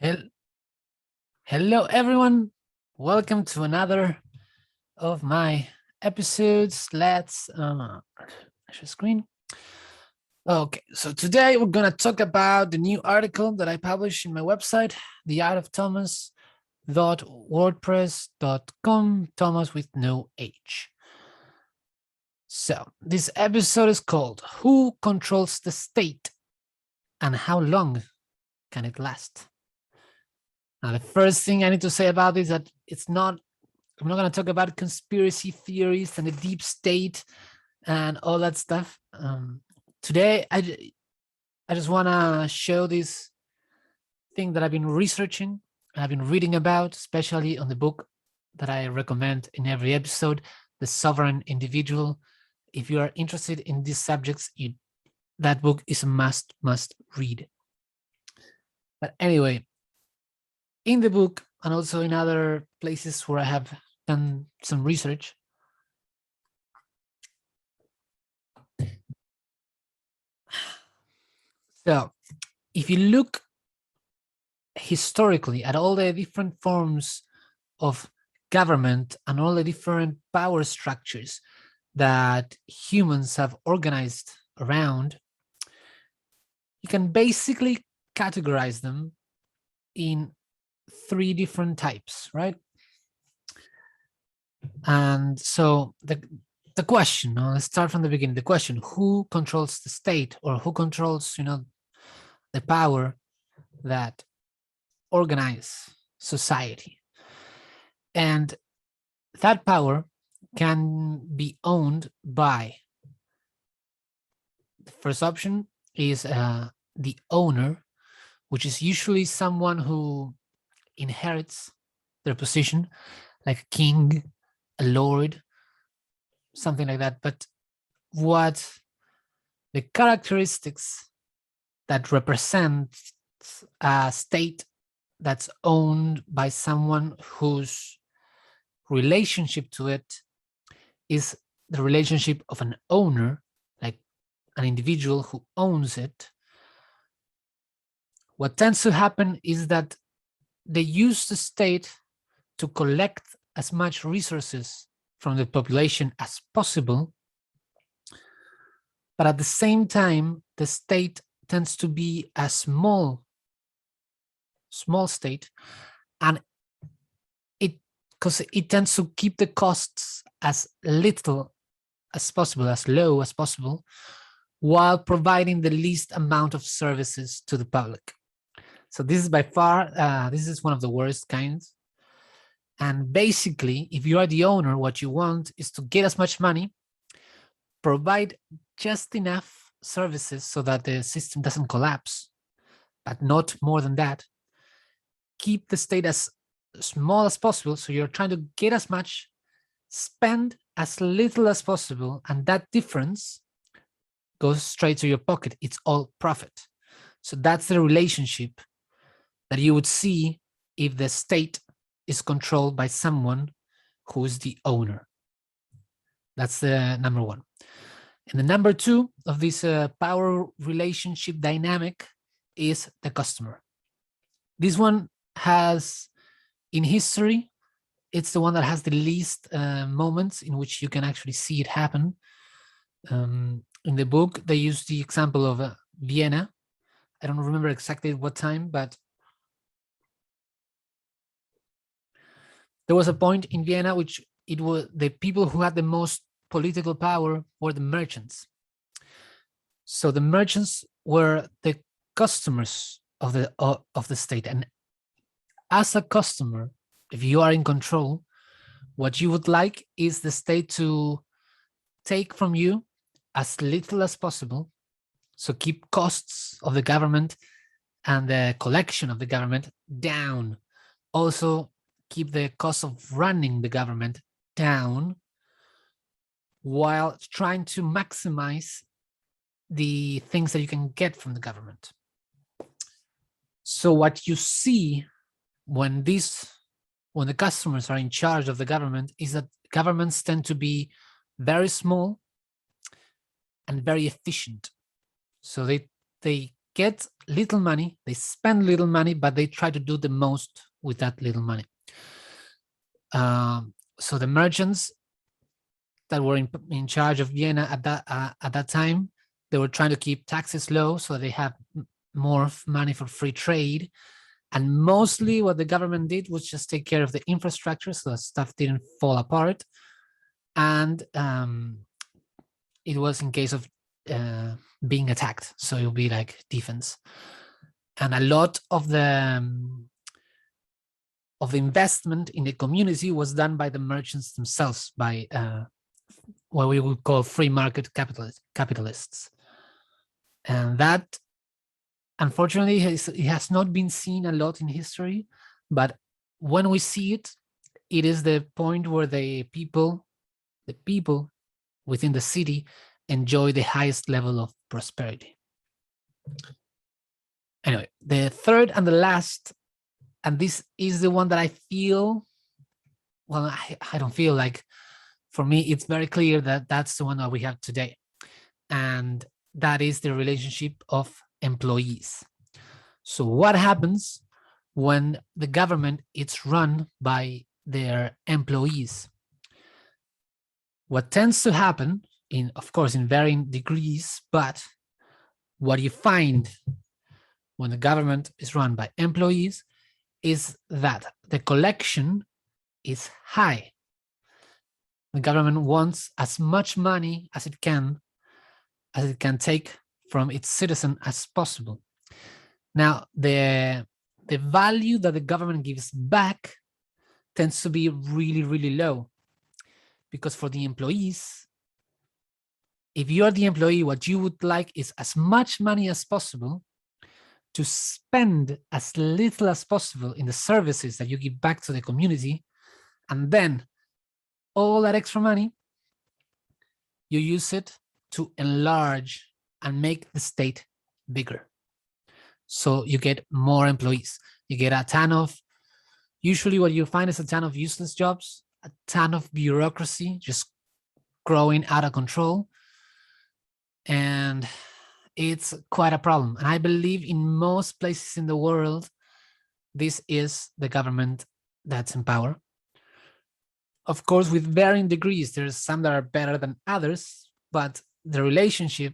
Hello, everyone. Welcome to another of my episodes. Let's share screen. Okay, so today we're gonna talk about the new article that I published in my website, theartofthomas.wordpress.com, Thomas with no H. So this episode is called "Who Controls the State and How Long Can It Last?" Now, the first thing I need to say about this is that I'm not going to talk about conspiracy theories and the deep state and all that stuff. Today, I just want to show this thing that I've been researching, I've been reading about, especially on the book that I recommend in every episode, The Sovereign Individual. If you are interested in these subjects, that book is a must read. But anyway, in the book and also in other places where I have done some research, so if you look historically at all the different forms of government and all the different power structures that humans have organized around, you can basically categorize them in three different types, right? And so the question, let's start from the beginning. The question: who controls the state, or who controls, the power that organize society? And that power can be owned by, the first option is the owner, which is usually someone who inherits their position, like a king, a lord, something like that. But what the characteristics that represent a state that's owned by someone whose relationship to it is the relationship of an owner, like an individual who owns it, what tends to happen is that they use the state to collect as much resources from the population as possible, but at the same time, the state tends to be a small state, and because it tends to keep the costs as little as possible, as low as possible, while providing the least amount of services to the public. So this is by far, this is one of the worst kinds. And basically, if you are the owner, what you want is to get as much money, provide just enough services so that the system doesn't collapse, but not more than that. Keep the state as small as possible, so you're trying to get as much, spend as little as possible, and that difference goes straight to your pocket. It's all profit. So that's the relationship that you would see if the state is controlled by someone who is the owner. That's the number one. And the number two of this power relationship dynamic is the customer. This one has, in history, it's the one that has the least moments in which you can actually see it happen. In the book, they use the example of Vienna. I don't remember exactly at what time, but there was a point in Vienna which it was the people who had the most political power were the merchants. So the merchants were the customers of the state, and as a customer, if you are in control, what you would like is the state to take from you as little as possible. So keep costs of the government and the collection of the government down. Also keep the cost of running the government down, while trying to maximize the things that you can get from the government. So what you see when the customers are in charge of the government is that governments tend to be very small and very efficient. So they get little money, they spend little money, but they try to do the most with that little money. So the merchants that were in charge of Vienna at that time, they were trying to keep taxes low so they have more money for free trade. And mostly what the government did was just take care of the infrastructure so that stuff didn't fall apart. And it was in case of being attacked. So it would be like defense. And a lot of the investment in the community was done by the merchants themselves, by what we would call free market capitalists. And that, unfortunately, it has not been seen a lot in history, but when we see it, it is the point where the people within the city enjoy the highest level of prosperity. Anyway, the third and the last, and this is the one that I feel, well, I don't feel like, for me, it's very clear that that's the one that we have today. And that is the relationship of employees. So what happens when the government is run by their employees? What tends to happen, of course, in varying degrees, but what you find when the government is run by employees is that the collection is high. The government wants as much money as it can take from its citizen as possible. Now, the value that the government gives back tends to be really, really low, because for the employees, if you're the employee, what you would like is as much money as possible to spend as little as possible in the services that you give back to the community, and then all that extra money, you use it to enlarge and make the state bigger. So you get more employees. You get a ton of, usually what you find is a ton of useless jobs, a ton of bureaucracy just growing out of control. And it's quite a problem. And I believe in most places in the world, this is the government that's in power. Of course, with varying degrees, there's some that are better than others, but the relationship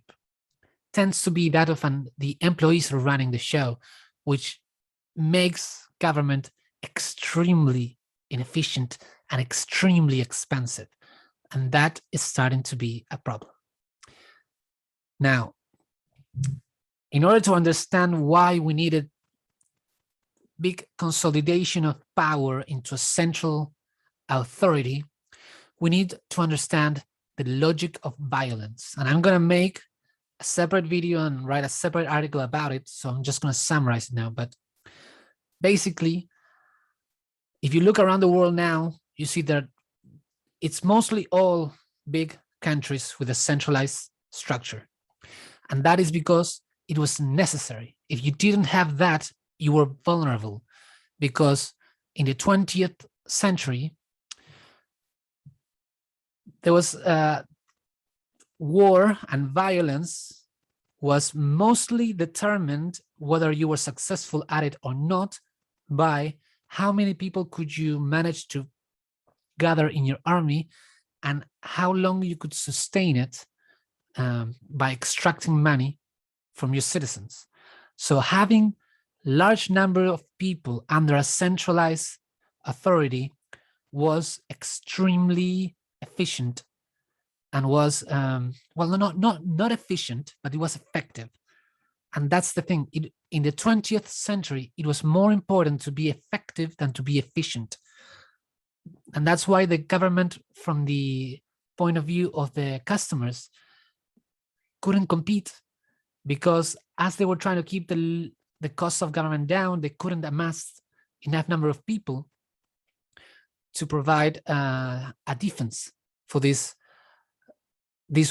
tends to be that of the employees are running the show, which makes government extremely inefficient and extremely expensive. And that is starting to be a problem. Now, in order to understand why we needed big consolidation of power into a central authority, we need to understand the logic of violence. And I'm going to make a separate video and write a separate article about it. So I'm just going to summarize it now. But basically, if you look around the world now, you see that it's mostly all big countries with a centralized structure. And that is because it was necessary. If you didn't have that, you were vulnerable, because in the 20th century, there was war, and violence was mostly determined, whether you were successful at it or not, by how many people could you manage to gather in your army and how long you could sustain it by extracting money from your citizens. So having large number of people under a centralized authority was extremely efficient, and was well, not efficient, but it was effective. And that's the thing. In the 20th century, it was more important to be effective than to be efficient. And that's why the government, from the point of view of the customers, couldn't compete, because as they were trying to keep the cost of government down, they couldn't amass enough number of people to provide a defense for this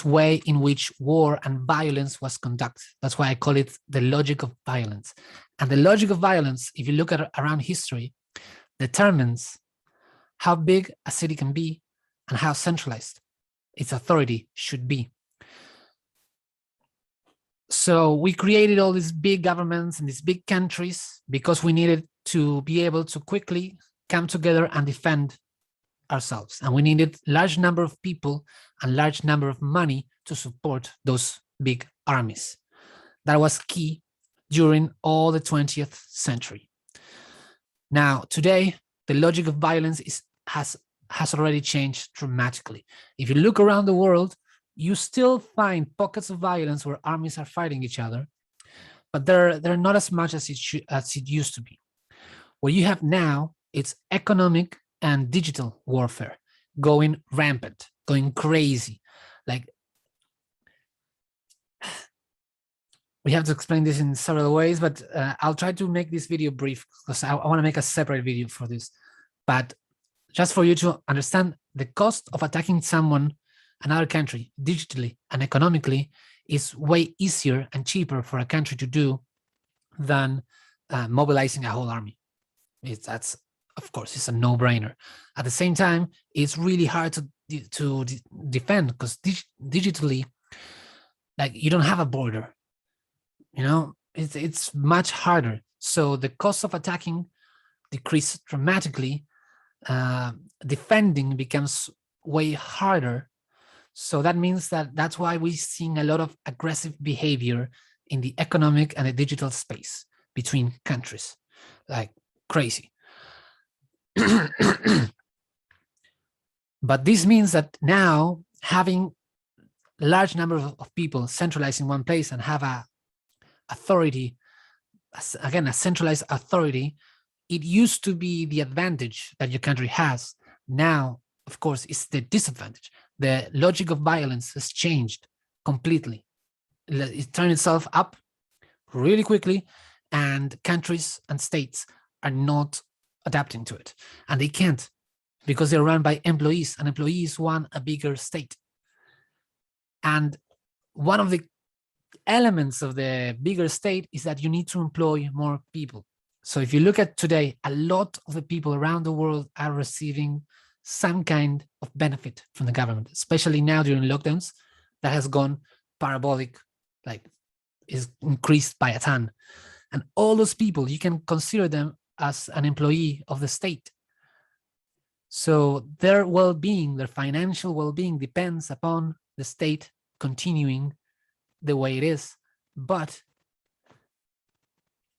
way in which war and violence was conducted. That's why I call it the logic of violence. And the logic of violence, if you look at around history, determines how big a city can be and how centralized its authority should be. So we created all these big governments and these big countries because we needed to be able to quickly come together and defend ourselves. And we needed large number of people and large number of money to support those big armies. That was key during all the 20th century. Now, today, the logic of violence has already changed dramatically. If you look around the world, you still find pockets of violence where armies are fighting each other, but they're not as much as it used to be. What you have now, it's economic and digital warfare going rampant, going crazy. Like, we have to explain this in several ways, but I'll try to make this video brief because I want to make a separate video for this. But just for you to understand, the cost of attacking someone, another country, digitally and economically, is way easier and cheaper for a country to do than mobilizing a whole army. That's, of course, it's a no-brainer. At the same time, it's really hard to defend because digitally, like, you don't have a border. You know, it's much harder. So the cost of attacking decreases dramatically. Defending becomes way harder. So that means that's why we're seeing a lot of aggressive behavior in the economic and the digital space between countries, like crazy. But this means that now having a large number of people centralized in one place and have a authority, again, a centralized authority, it used to be the advantage that your country has. Now, of course, it's the disadvantage. The logic of violence has changed completely. It turned itself up really quickly, and countries and states are not adapting to it. And they can't, because they're run by employees, and employees want a bigger state. And one of the elements of the bigger state is that you need to employ more people. So if you look at today, a lot of the people around the world are receiving some kind of benefit from the government, especially now during lockdowns. That has gone parabolic, like is increased by a ton. And all those people, you can consider them as an employee of the state. So their well-being, their financial well-being depends upon the state continuing the way it is. But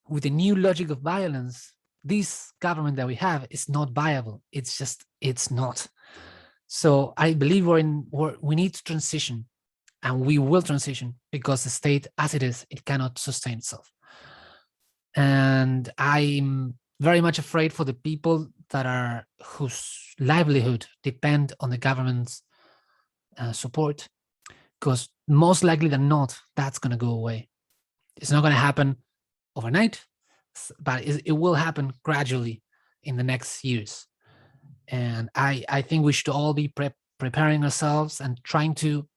with the new logic of violence, this government that we have is not viable. It's not. So I believe we need to transition, and we will transition, because the state as it is, it cannot sustain itself. And I'm very much afraid for the people whose livelihood depend on the government's support, because most likely than not, that's going to go away. It's not going to happen overnight, but it will happen gradually in the next years. And I think we should all be preparing ourselves and trying to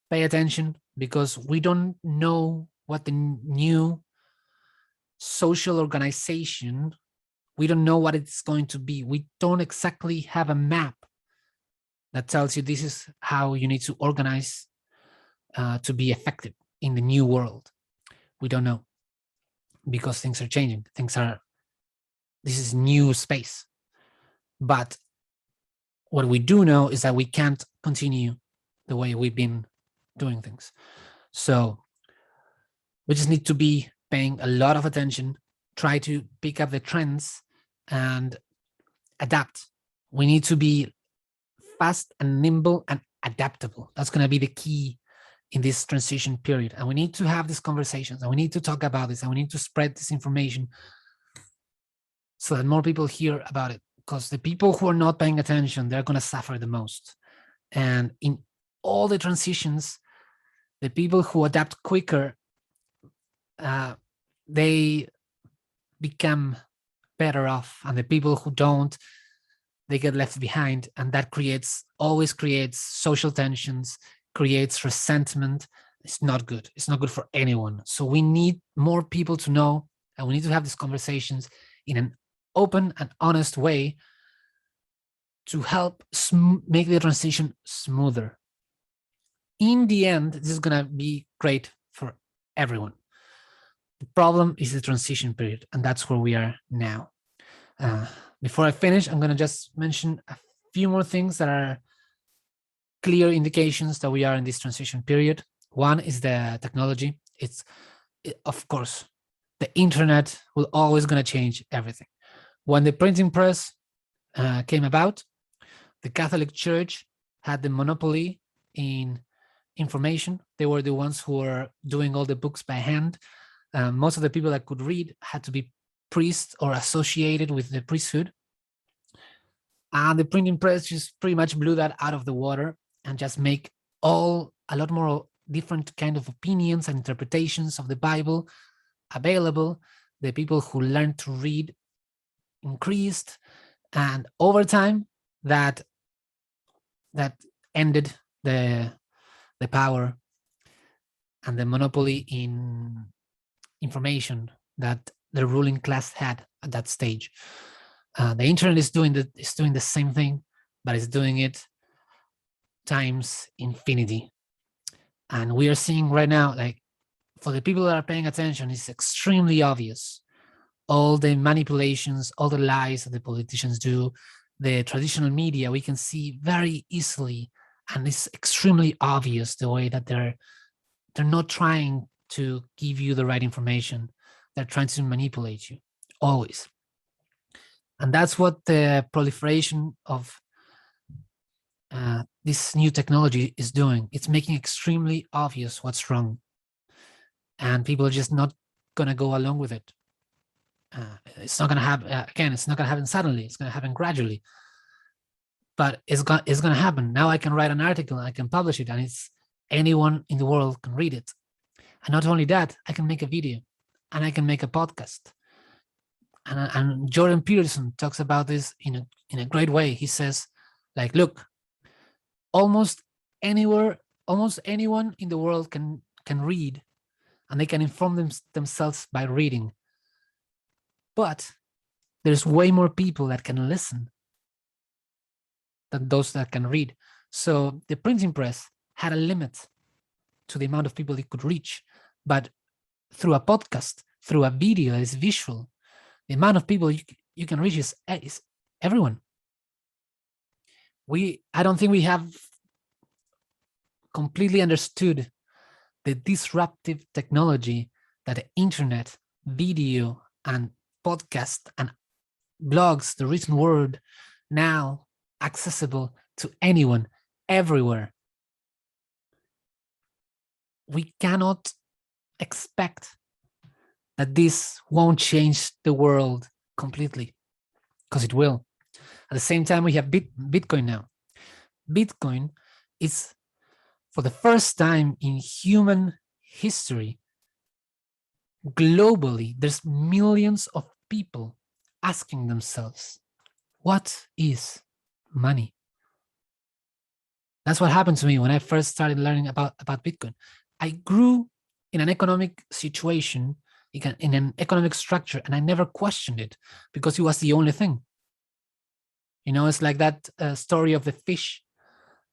pay attention, because we don't know what the new social organization, we don't know what it's going to be. We don't exactly have a map that tells you this is how you need to organize to be effective in the new world. We don't know, because things are changing. This is new space. But what we do know is that we can't continue the way we've been doing things. So we just need to be paying a lot of attention, try to pick up the trends and adapt. We need to be fast and nimble and adaptable. That's going to be the key in this transition period. And we need to have these conversations, and we need to talk about this, and we need to spread this information so that more people hear about it, because the people who are not paying attention, they're going to suffer the most. And in all the transitions, the people who adapt quicker, they become better off, and the people who don't, they get left behind. And that always creates social tensions, creates resentment. It's not good. It's not good for anyone. So we need more people to know, and we need to have these conversations in an open and honest way to help make the transition smoother. In the end, this is going to be great for everyone. The problem is the transition period, and that's where we are now. Before I finish, I'm going to just mention a few more things that are clear indications that we are in this transition period. One is the technology. Of course, the internet will always going to change everything. When the printing press came about, the Catholic Church had the monopoly in information. They were the ones who were doing all the books by hand. Most of the people that could read had to be priests or associated with the priesthood. And the printing press just pretty much blew that out of the water and just make a lot more different kind of opinions and interpretations of the Bible available. The people who learned to read increased, and over time that ended the power and the monopoly in information that the ruling class had at that stage. The internet is doing the same thing, but it's doing it times infinity. And we are seeing right now, like, for the people that are paying attention, it's extremely obvious. All the manipulations, all the lies that the politicians do, the traditional media, we can see very easily, and it's extremely obvious the way that they're not trying to give you the right information. They're trying to manipulate you, always. And that's what the proliferation of this new technology is doing. It's making extremely obvious what's wrong. And people are just not going to go along with it. It's not going to happen, again, it's not going to happen suddenly. It's going to happen gradually. But it's going to happen. Now I can write an article, I can publish it, and it's anyone in the world can read it. And not only that, I can make a video and I can make a podcast. And Jordan Peterson talks about this in a great way. He says, like, look, almost anyone in the world can read, and they can inform themselves by reading. But there's way more people that can listen than those that can read. So the printing press had a limit to the amount of people it could reach. But through a podcast, through a video that is visual, the amount of people you can reach is everyone. I don't think we have completely understood the disruptive technology that the internet, video, and podcast and blogs, the written word, now accessible to anyone, everywhere. We cannot expect that this won't change the world completely, because it will. At the same time, we have Bitcoin now. Bitcoin is, for the first time in human history, globally, there's millions of people asking themselves, what is money? That's what happened to me when I first started learning about Bitcoin. I grew in an economic situation, in an economic structure, and I never questioned it because it was the only thing. You know, it's like that story of the fish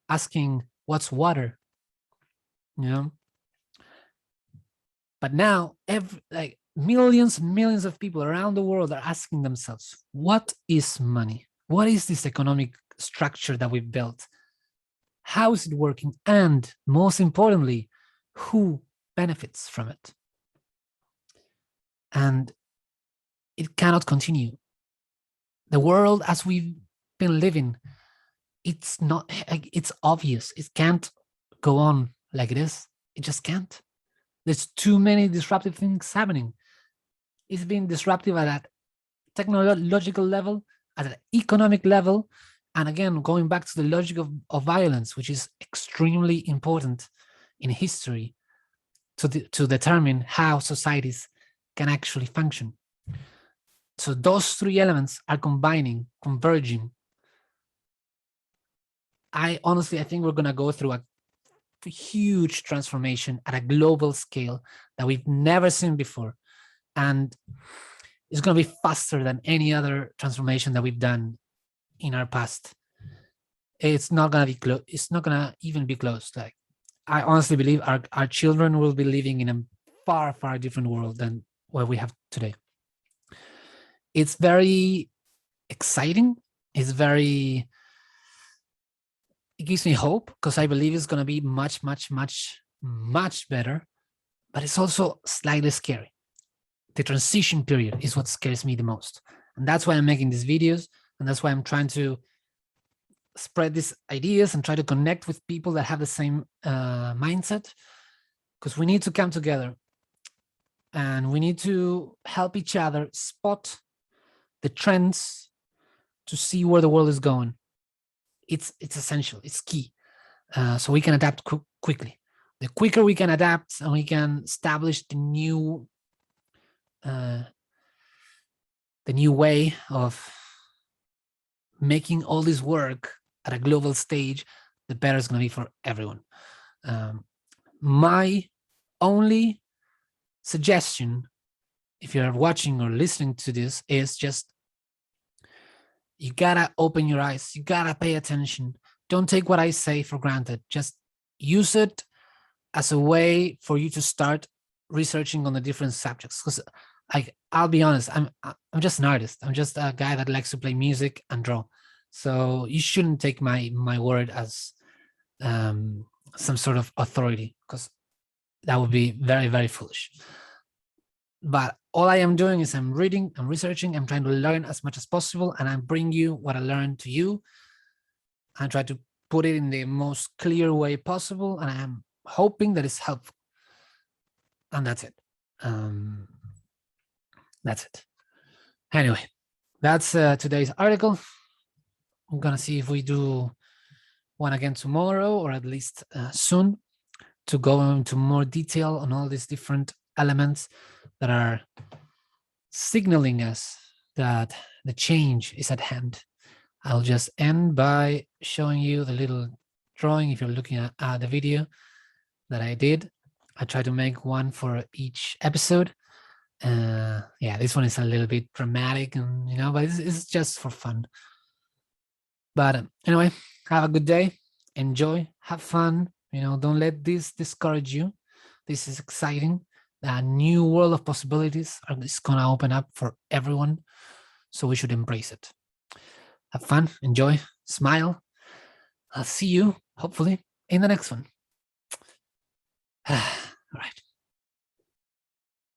asking, what's water? You know? But now, millions of people around the world are asking themselves, what is money? What is this economic structure that we've built? How is it working? And most importantly, who benefits from it? And it cannot continue. The world as we've been living, it's obvious. It can't go on like it is. It just can't. There's too many disruptive things happening. It's been disruptive at a technological level, at an economic level, and again, going back to the logic of violence, which is extremely important in history to determine how societies can actually function. So those three elements are converging. I think we're going to go through a huge transformation at a global scale that we've never seen before. And it's going to be faster than any other transformation that we've done in our past. It's not going to be close. It's not going to even be close. Like, I honestly believe our children will be living in a far, far different world than what we have today. It's very exciting. It gives me hope because I believe it's going to be much, much, much, much better. But it's also slightly scary. The transition period is what scares me the most. And that's why I'm making these videos. And that's why I'm trying to spread these ideas and try to connect with people that have the same mindset, because we need to come together and we need to help each other spot the trends to see where the world is going. It's essential. It's key. So we can adapt quickly. The quicker we can adapt and we can establish the new way of making all this work at a global stage, the better it's going to be for everyone. My only suggestion, if you're watching or listening to this, is just you gotta open your eyes. You gotta pay attention. Don't take what I say for granted. Just use it as a way for you to start researching on the different subjects. Because I'll be honest, I'm just an artist. I'm just a guy that likes to play music and draw. So you shouldn't take my word as some sort of authority, because that would be very, very foolish. But all I am doing is I'm reading, I'm researching, I'm trying to learn as much as possible, and I'm bringing you what I learned to you. I try to put it in the most clear way possible, and I'm hoping that it's helpful. And that's it. That's it. Anyway, that's today's article. I'm gonna see if we do one again tomorrow, or at least soon, to go into more detail on all these different elements that are signaling us that the change is at hand. I'll just end by showing you the little drawing. If you're looking at the video that I did, I try to make one for each episode. Yeah, this one is a little bit dramatic, and but it's just for fun. But anyway, have a good day. Enjoy, have fun. Don't let this discourage you. This is exciting. A new world of possibilities is going to open up for everyone. So we should embrace it. Have fun, enjoy, smile. I'll see you, hopefully, in the next one. All right.